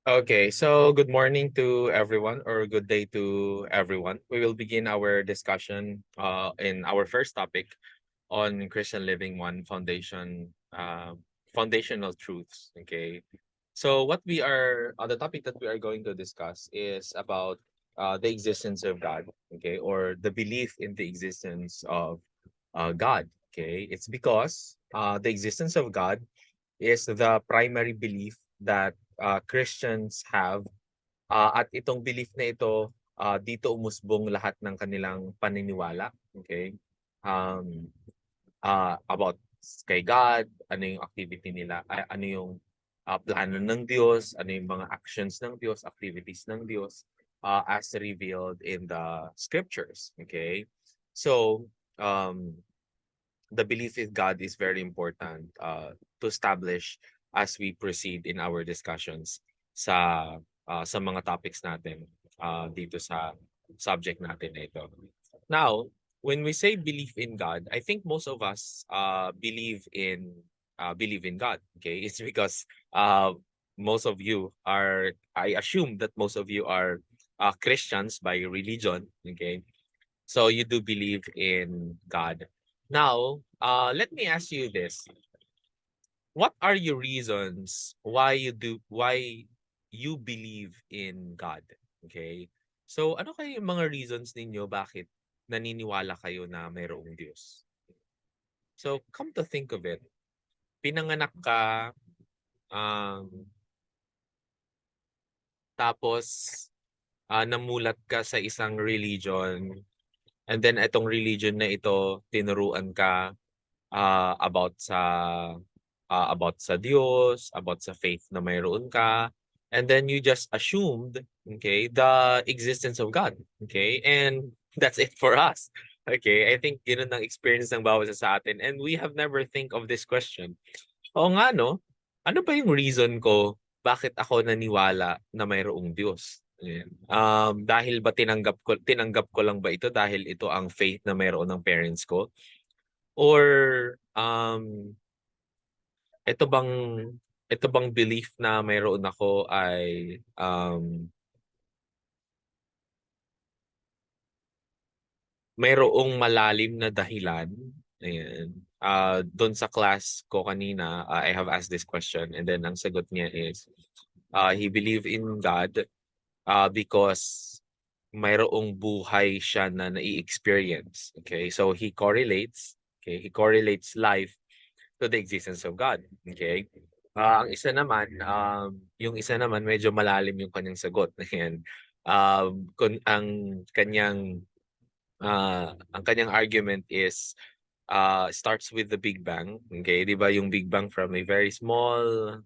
Okay, so good morning to everyone or good day to everyone. We will begin our discussion in our first topic on Christian Living One foundational truths. Okay. So the topic that we are going to discuss is about the existence of God, okay, or the belief in the existence of God. Okay. It's because the existence of God is the primary belief that Christians have. At itong belief na ito, dito umusbong lahat ng kanilang paniniwala. Okay? Um, about kay God, ano yung activity nila, ano yung plano ng Diyos, ano yung mga actions ng Diyos, activities ng Diyos, as revealed in the scriptures. Okay? So, um, the belief in God is very important to establish as we proceed in our discussions sa mga topics natin dito sa subject natin na ito. Now, when we say belief in God, I think most of us believe in God. Okay, it's because most of you are. I assume that most of you are Christians by religion. Okay, so you do believe in God. Now, let me ask you this. What are your reasons why you believe in God? Okay? So, ano kayo yung mga reasons ninyo bakit naniniwala kayo na mayroong Diyos? So, come to think of it, pinanganak ka, um, tapos namulat ka sa isang religion, and then itong religion na ito, tinuruan ka about sa Diyos, about sa faith na mayroon ka, and then you just assumed, okay, the existence of God, okay? And that's it for us. Okay, I think yun ang experience ng bawat isa sa atin, and we have never think of this question. Oo nga, no? Ano ba yung reason ko bakit ako naniwala na mayroong Diyos? Ayan. Dahil ba tinanggap ko lang ba ito dahil ito ang faith na mayroon ng parents ko? Or ito bang ito bang belief na mayroon ako ay mayroong malalim na dahilan? Ayan. Doon sa class ko kanina, I have asked this question, and then ang sagot niya is he believe in God because mayroong buhay siya na nai-experience. Okay? So he correlates life to the existence of God. Okay? Yung isa naman medyo malalim yung kanyang sagot. Ayan. Ang kanyang argument is starts with the Big Bang. Okay, 'di ba yung Big Bang from a very small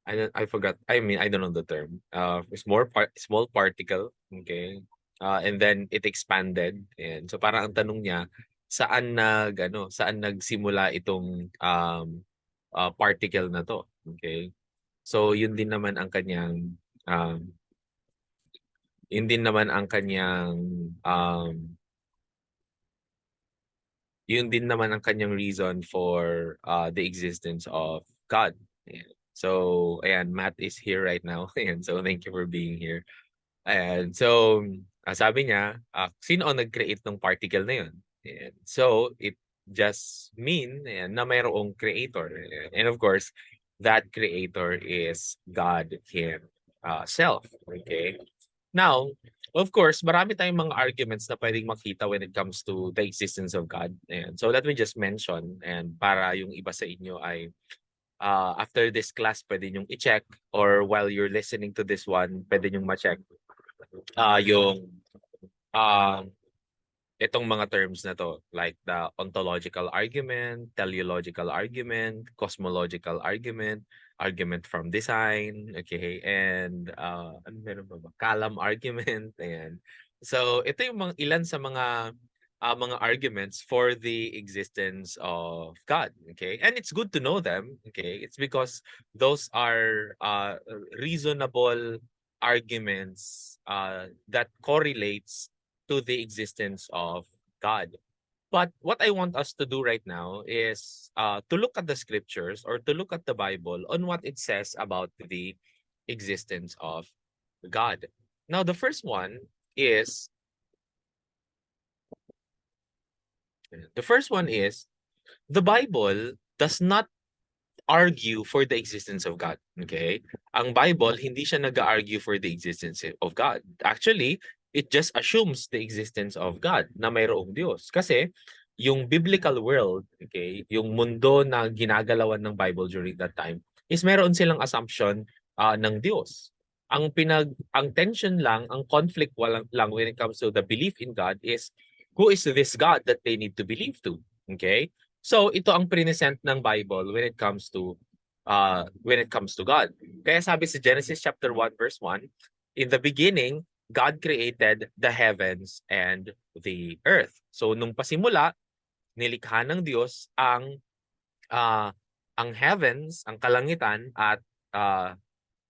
I forgot. I mean, I don't know the term. Small particle, okay? And then it expanded. And so parang ang tanong niya, saan nagsimula itong particle na to? Okay? So um yun din naman ang kanyang reason for the existence of God. Ayan. So, ayan, Matt is here right now. Ayan, so thank you for being here. Ayan, so sabi niya, sino ang nag-create ng particle na yun? Ayan. So, just mean na mayroong creator. And of course, that creator is God himself. Okay? Now, of course, marami tayong mga arguments na pwedeng makita when it comes to the existence of God. And so let me just mention, and para yung iba sa inyo ay after this class pwede nyong i-check, or while you're listening to this one, pwede nyong ma-check yung uh, itong mga terms na to, like the ontological argument, teleological argument, cosmological argument, argument from design, okay, and ano meron ba ba? Kalam argument, and so ito yung mga ilan sa mga arguments for the existence of God, okay, and it's good to know them, okay, it's because those are reasonable arguments that correlates to the existence of God. But what I want us to do right now is to look at the scriptures, or to look at the Bible on what it says about the existence of God. Now, the first one is the Bible does not argue for the existence of God. Okay? Ang Bible, hindi siya nag-argue for the existence of God. Actually, it just assumes the existence of God, na mayroong Diyos. Kasi yung biblical world, okay, yung mundo na ginagalawan ng Bible during that time, is meron silang assumption ng Diyos. Ang tension lang, ang conflict lang when it comes to the belief in God is, who is this God that they need to believe to? Okay? So ito ang present ng Bible when it comes to God. Kaya sabi sa Genesis chapter 1 verse 1, in the beginning God created the heavens and the earth. So nung pasimula, nilikha ng Diyos uh, ang heavens, ang kalangitan, at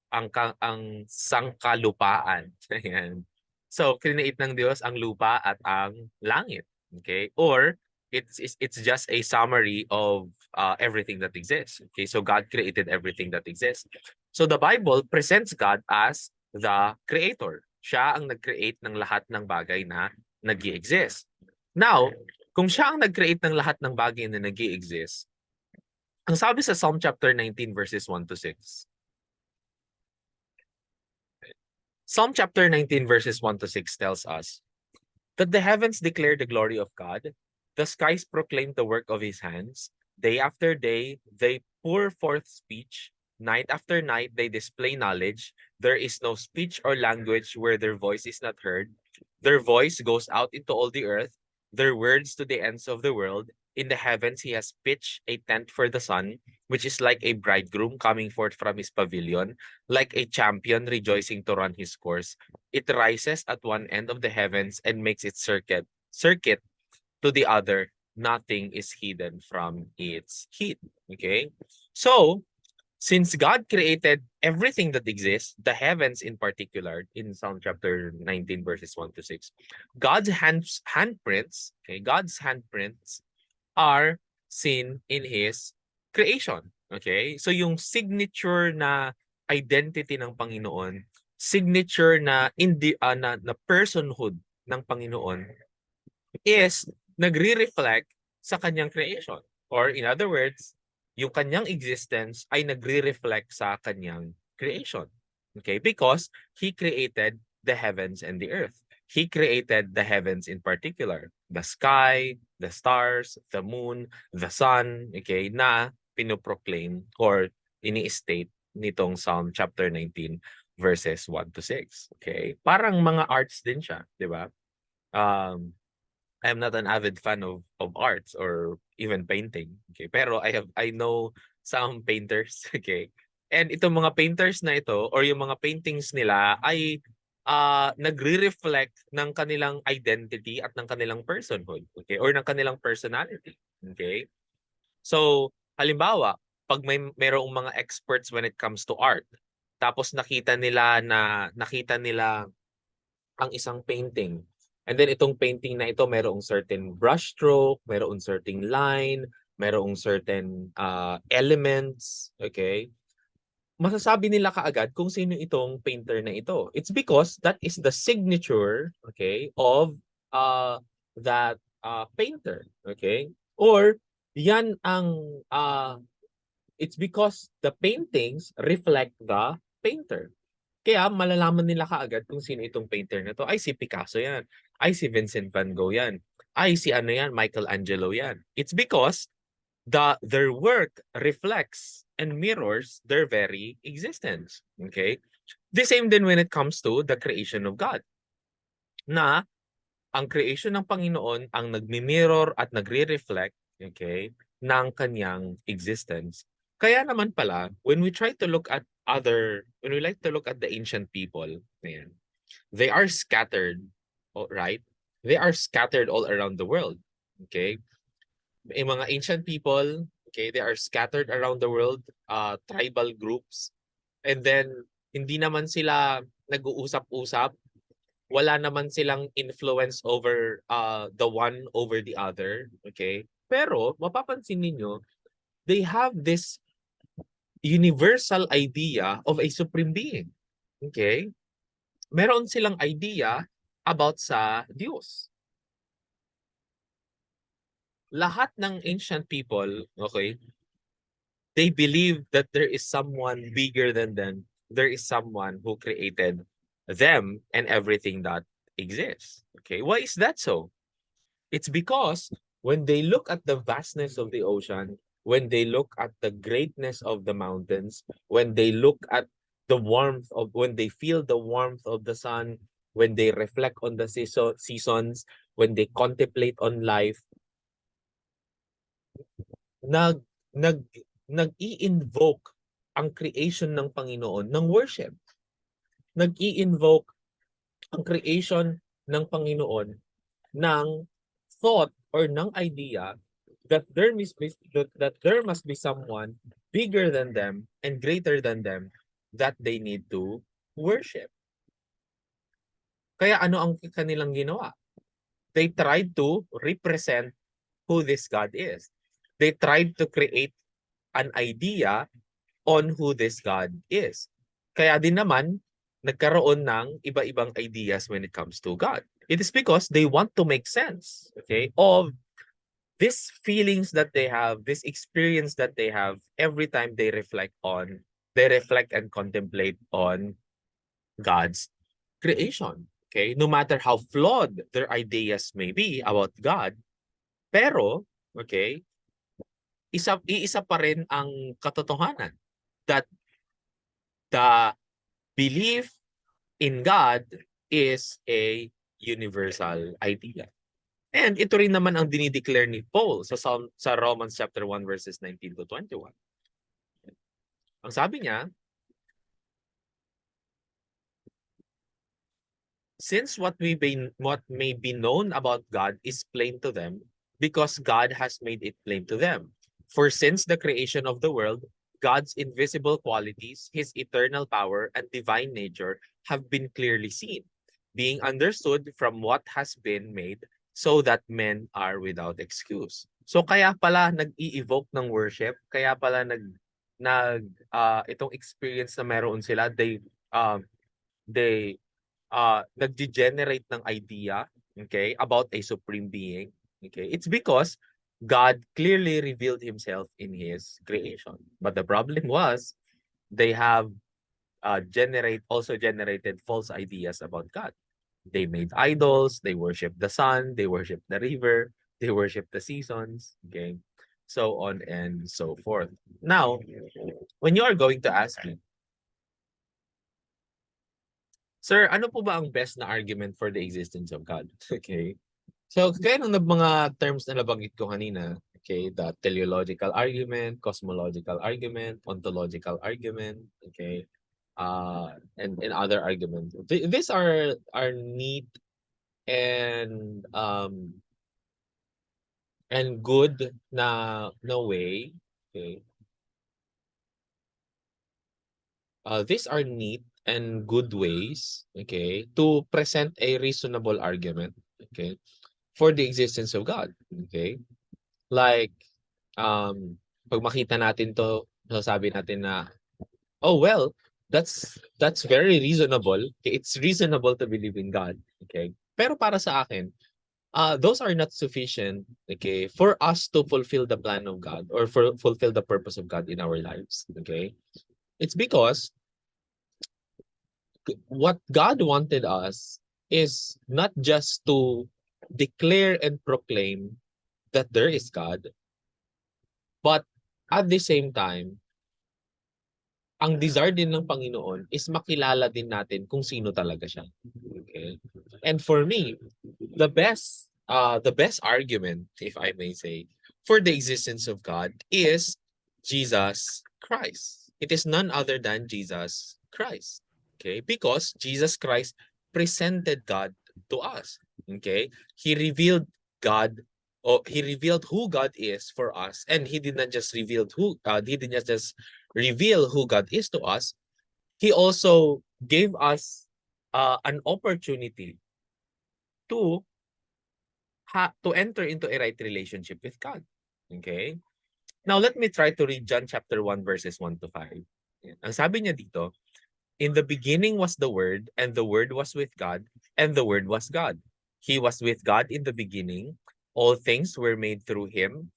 ang sangkalupaan. Ayan. So create ng Diyos ang lupa at ang langit. Okay? Or it's just a summary of everything that exists. Okay? So God created everything that exists. So the Bible presents God as the creator. Siya ang nag-create ng lahat ng bagay na nag-i-exist. Now, kung siya ang nag-create ng lahat ng bagay na nag-i-exist, ang sabi sa Psalm chapter 19 verses 1 to 6, Psalm chapter 19 verses 1 to 6 tells us that the heavens declare the glory of God, the skies proclaim the work of his hands, day after day they pour forth speech, night after night they display knowledge, there is no speech or language where their voice is not heard. Their voice goes out into all the earth, their words to the ends of the world. In the heavens he has pitched a tent for the sun, which is like a bridegroom coming forth from his pavilion, like a champion rejoicing to run his course. It rises at one end of the heavens and makes its circuit to the other. Nothing is hidden from its heat. Okay? So, since God created everything that exists, the heavens in particular, in Psalm chapter 19, verses 1 to 6, God's handprints are seen in His creation. Okay? So yung signature na identity ng Panginoon, signature na na personhood ng Panginoon is nagre-reflect sa kanyang creation. Or in other words, yung kanyang existence ay nagre-reflect sa kanyang creation. Okay? Because He created the heavens and the earth. He created the heavens in particular, the sky, the stars, the moon, the sun, okay, na pinoproclaim or ini-state nitong Psalm chapter 19 verses 1 to 6. Okay? Parang mga arts din siya, di ba? I'm not an avid fan of arts or even painting. Okay? Pero I know some painters, okay? And itong mga painters na ito or yung mga paintings nila ay nagre-reflect ng kanilang identity at ng kanilang personhood, okay? Or ng kanilang personality, okay? So, halimbawa, pag mayroong mga experts when it comes to art, tapos nakita nila ang isang painting. And then itong painting na ito, mayroong certain brush stroke, mayroong certain line, mayroong certain elements, okay? Masasabi nila kaagad kung sino itong painter na ito. It's because that is the signature, okay, of that painter, okay? Or yan ang it's because the paintings reflect the painter. Kaya malalaman nila kaagad kung sino itong painter na to. Ay, si Picasso yan. Ay, si Vincent van Gogh yan. Ay, si ano yan, Michelangelo yan. It's because their work reflects and mirrors their very existence. Okay? The same din when it comes to the creation of God. Na ang creation ng Panginoon ang nagmi-mirror at nagre-reflect, okay, ng kanyang existence. Kaya naman pala, when we try to look at when we like to look at the ancient people, ayan, they are scattered, right? They are scattered all around the world. Okay? Yung mga ancient people, okay, they are scattered around the world, tribal groups. And then, hindi naman sila nag-uusap-usap, wala naman silang influence over the one over the other, okay? Pero mapapansin niyo, they have this universal idea of a supreme being. Okay? Meron silang idea about sa Diyos. Lahat ng ancient people, okay, they believe that there is someone bigger than them. There is someone who created them and everything that exists. Okay? Why is that so? It's because when they look at the vastness of the ocean, when they look at the greatness of the mountains, when they look at when they feel the warmth of the sun, when they reflect on the seasons, when they contemplate on life, nag, nag, nag-i-invoke ang creation ng Panginoon ng worship. Nag-i-invoke ang creation ng Panginoon ng thought or ng idea that there must be someone bigger than them and greater than them that they need to worship. Kaya ano ang kanilang ginawa? They tried to represent who this God is. They tried to create an idea on who this God is. Kaya din naman, nagkaroon ng iba-ibang ideas when it comes to God. It is because they want to make sense, okay, of these feelings that they have, this experience that they have every time they reflect and contemplate on God's creation. Okay? No matter how flawed their ideas may be about God, pero, okay, iisa pa rin ang katotohanan that the belief in God is a universal idea. And ito rin naman ang dinideclare ni Paul sa Romans chapter 1 verses 19 to 21. Ang sabi niya, since what may be known about God is plain to them, because God has made it plain to them. For since the creation of the world, God's invisible qualities, his eternal power, and divine nature have been clearly seen, being understood from what has been made, so that men are without excuse. So kaya pala nag-i-evoke ng worship, kaya pala itong experience na meron sila, they nag-generate ng idea, okay, about a supreme being. Okay, it's because God clearly revealed himself in his creation. But the problem was they have also generated false ideas about God. They made idols, they worship the sun, they worship the river, they worship the seasons, okay, so on and so forth. Now, when you are going to ask me, sir, ano po ba ang best na argument for the existence of God? Okay. So, kaya ng mga terms na nabanggit ko kanina, okay, the teleological argument, cosmological argument, ontological argument, okay, and other arguments. These are neat and good na way, okay. These are neat and good ways, okay, to present a reasonable argument, okay, for the existence of God, okay? Like, pag makita natin to, sasabi natin na, oh well, that's very reasonable. Okay? It's reasonable to believe in God, okay? Pero para sa akin, those are not sufficient, okay, for us to fulfill the plan of God or for fulfill the purpose of God in our lives. Okay, it's because what God wanted us is not just to declare and proclaim that there is God, but at the same time, ang desire din ng Panginoon is makilala din natin kung sino talaga siya. Okay? And for me, the best argument, if I may say, for the existence of God is Jesus Christ. It is none other than Jesus Christ. Okay? Because Jesus Christ presented God to us. Okay? He revealed God, or he revealed who God is for us, and he did not just reveal who God is to us, he also gave us an opportunity to to enter into a right relationship with God. Okay? Now, let me try to read John chapter 1 verses 1 to 5. Yan. Ang sabi niya dito, in the beginning was the Word, and the Word was with God, and the Word was God. He was with God in the beginning. All things were made through him.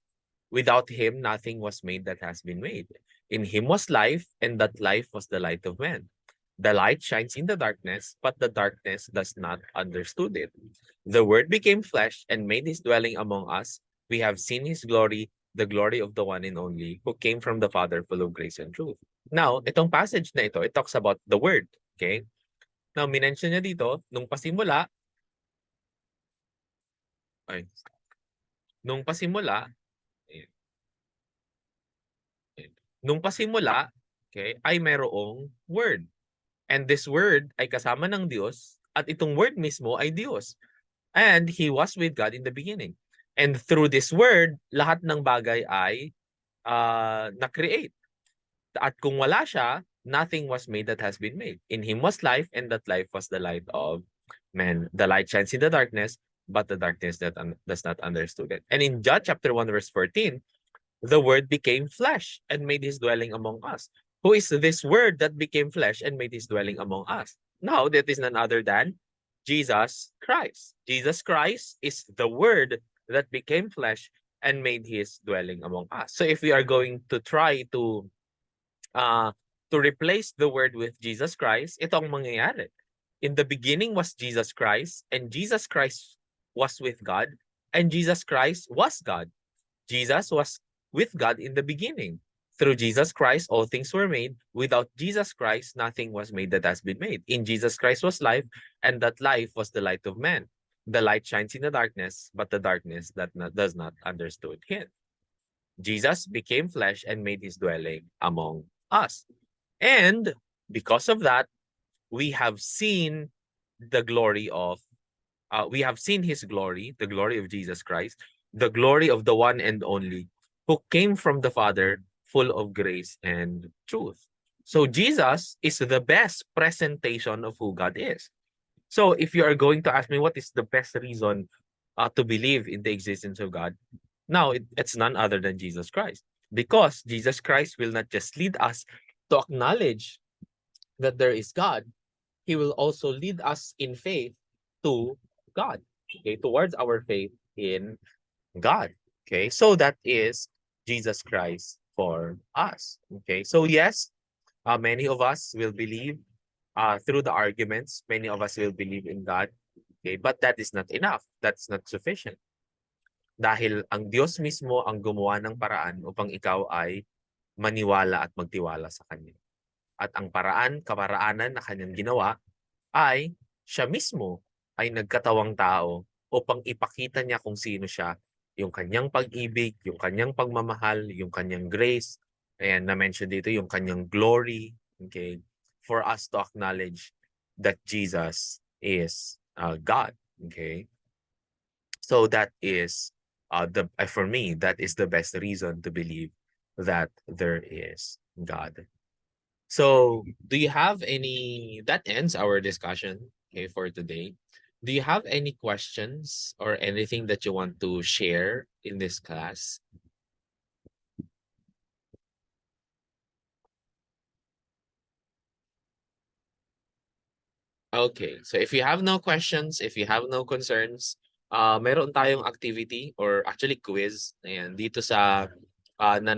Without him, nothing was made that has been made. In him was life, and that life was the light of men. The light shines in the darkness, but the darkness does not understood it. The Word became flesh and made his dwelling among us. We have seen his glory, the glory of the one and only, who came from the Father, full of grace and truth. Now, itong passage na ito, it talks about the Word. Okay? Now, minention niya dito, ay, nung pasimula, ayan, ayan, nung pasimula, okay, ay mayroong Word. And this Word ay kasama ng Diyos, at itong Word mismo ay Diyos. And He was with God in the beginning. And through this Word, lahat ng bagay ay na-create. At kung wala siya, nothing was made that has been made. In him was life, and that life was the light of men. The light shines in the darkness, but the darkness that does not understood it. And in John chapter 1, verse 14, the Word became flesh and made his dwelling among us. Who is this Word that became flesh and made his dwelling among us? Now, that is none other than Jesus Christ. Jesus Christ is the Word that became flesh and made his dwelling among us. So if we are going to try uh, to replace the Word with Jesus Christ, ito ang mangyayari. In the beginning was Jesus Christ, and Jesus Christ was with God, and Jesus Christ was God. Jesus was with God in the beginning. Through Jesus Christ, all things were made. Without Jesus Christ, nothing was made that has been made. In Jesus Christ was life, and that life was the light of man. The light shines in the darkness, but the darkness does not understood him. Jesus became flesh and made his dwelling among us. And because of that, we have seen the glory of, we have seen his glory, the glory of Jesus Christ, the glory of the one and only who came from the Father, full of grace and truth. So Jesus is the best presentation of who God is. So if you are going to ask me what is the best reason to believe in the existence of God, now it's none other than Jesus Christ. Because Jesus Christ will not just lead us to acknowledge that there is God, he will also lead us in faith to God, okay, towards our faith in God. Okay, so that is Jesus Christ for us. Okay, so yes, many of us will believe through the arguments, many of us will believe in God. Okay, but that is not enough. That's not sufficient. Dahil ang Diyos mismo ang gumawa ng paraan upang ikaw ay maniwala at magtiwala sa Kanya. At ang kaparaanan na Kanyang ginawa ay siya mismo ay nagkatawang tao upang ipakita niya kung sino siya, yung Kanyang pag-ibig, yung Kanyang pagmamahal, yung Kanyang grace, ayan, na-mention dito yung Kanyang glory, okay, for us to acknowledge that Jesus is God, okay? So that is for me, that is the best reason to believe that there is God. So do you have any, that ends our discussion, okay, for today. Do you have any questions or anything that you want to share in this class? Okay, so if you have no questions, if you have no concerns, meron tayong activity or actually quiz, ayan, dito sa na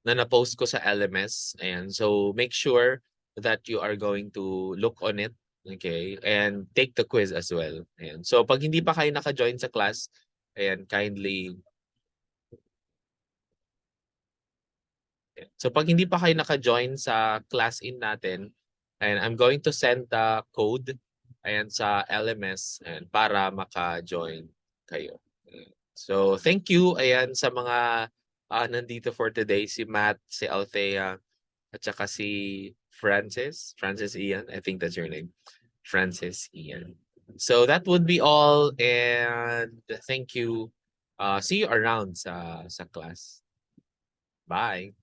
na-post ko sa LMS. Ayan. So make sure that you are going to look on it, okay? And take the quiz as well. Ayan. So pag hindi pa kayo naka-join sa class, ayan, kindly. So pag hindi pa kayo naka-join sa class in natin, and I'm going to send the code ayan sa LMS and para maka-join kayo. Ayan. So thank you ayan sa mga nandito for today, si Matt, si Althea, at saka si Francis Ian, I think that's your name. Francis Ian. So that would be all and thank you. See you around sa class. Bye.